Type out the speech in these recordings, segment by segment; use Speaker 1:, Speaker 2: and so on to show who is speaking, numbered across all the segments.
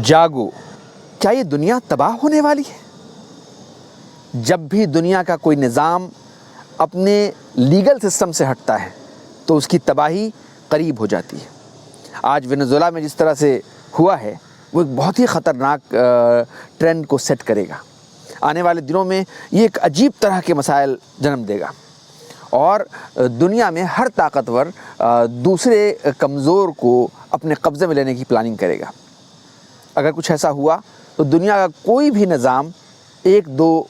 Speaker 1: جاگو، کیا یہ دنیا تباہ ہونے والی ہے؟ جب بھی دنیا کا کوئی نظام اپنے لیگل سسٹم سے ہٹتا ہے تو اس کی تباہی قریب ہو جاتی ہے۔ آج وینزویلا میں جس طرح سے ہوا ہے وہ ایک بہت ہی خطرناک ٹرینڈ کو سیٹ کرے گا۔ آنے والے دنوں میں یہ ایک عجیب طرح کے مسائل جنم دے گا اور دنیا میں ہر طاقتور دوسرے کمزور کو اپنے قبضے میں لینے کی پلاننگ کرے گا۔ اگر کچھ ایسا ہوا تو دنیا کا کوئی بھی نظام ایک دو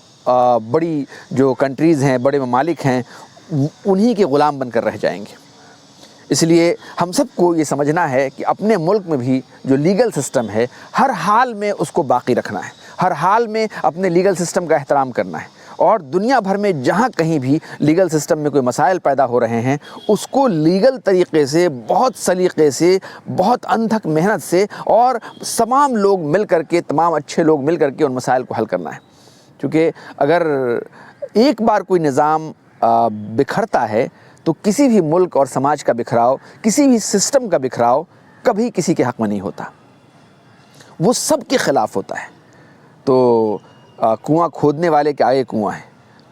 Speaker 1: بڑی جو کنٹریز ہیں، بڑے ممالک ہیں، انہی کے غلام بن کر رہ جائیں گے۔ اس لیے ہم سب کو یہ سمجھنا ہے کہ اپنے ملک میں بھی جو لیگل سسٹم ہے ہر حال میں اس کو باقی رکھنا ہے، ہر حال میں اپنے لیگل سسٹم کا احترام کرنا ہے، اور دنیا بھر میں جہاں کہیں بھی لیگل سسٹم میں کوئی مسائل پیدا ہو رہے ہیں اس کو لیگل طریقے سے، بہت سلیقے سے، بہت انتھک محنت سے، اور تمام لوگ مل کر کے، تمام اچھے لوگ مل کر کے ان مسائل کو حل کرنا ہے۔ کیونکہ اگر ایک بار کوئی نظام بکھرتا ہے تو کسی بھی ملک اور سماج کا بکھراؤ، کسی بھی سسٹم کا بکھراؤ کبھی کسی کے حق میں نہیں ہوتا، وہ سب کے خلاف ہوتا ہے۔ تو کنواں کھودنے والے کے آگے کنواں ہے،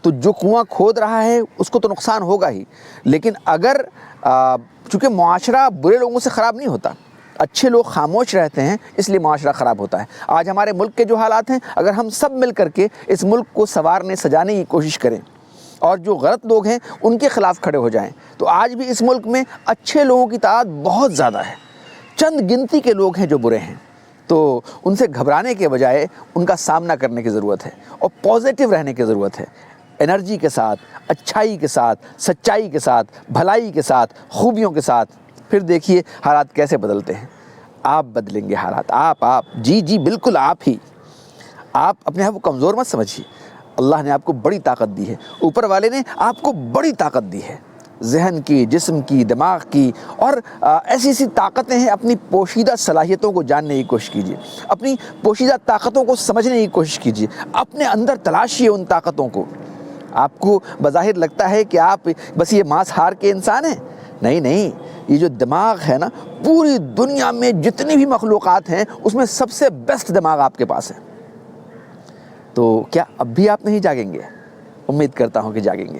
Speaker 1: تو جو کنواں کھود رہا ہے اس کو تو نقصان ہوگا ہی، لیکن اگر چونکہ معاشرہ برے لوگوں سے خراب نہیں ہوتا، اچھے لوگ خاموش رہتے ہیں اس لیے معاشرہ خراب ہوتا ہے۔ آج ہمارے ملک کے جو حالات ہیں، اگر ہم سب مل کر کے اس ملک کو سنوارنے سجانے کی کوشش کریں اور جو غلط لوگ ہیں ان کے خلاف کھڑے ہو جائیں، تو آج بھی اس ملک میں اچھے لوگوں کی تعداد بہت زیادہ ہے، چند گنتی کے لوگ ہیں جو برے ہیں۔ تو ان سے گھبرانے کے بجائے ان کا سامنا کرنے کی ضرورت ہے اور پازیٹیو رہنے کی ضرورت ہے، انرجی کے ساتھ، اچھائی کے ساتھ، سچائی کے ساتھ، بھلائی کے ساتھ، خوبیوں کے ساتھ۔ پھر دیکھیے حالات کیسے بدلتے ہیں۔ آپ بدلیں گے حالات، آپ جی بالکل آپ ہی۔ آپ اپنے آپ کو کمزور مت سمجھیے، اللہ نے آپ کو بڑی طاقت دی ہے، اوپر والے نے آپ کو بڑی طاقت دی ہے، ذہن کی، جسم کی، دماغ کی، اور ایسی طاقتیں ہیں۔ اپنی پوشیدہ صلاحیتوں کو جاننے کی کوشش کیجیے، اپنی پوشیدہ طاقتوں کو سمجھنے کی کوشش کیجیے، اپنے اندر تلاشیے ان طاقتوں کو۔ آپ کو بظاہر لگتا ہے کہ آپ بس یہ ماس ہار کے انسان ہیں، نہیں، یہ جو دماغ ہے نا، پوری دنیا میں جتنی بھی مخلوقات ہیں اس میں سب سے بیسٹ دماغ آپ کے پاس ہے۔ تو کیا اب بھی آپ نہیں جاگیں گے؟ امید کرتا ہوں کہ جاگیں گے۔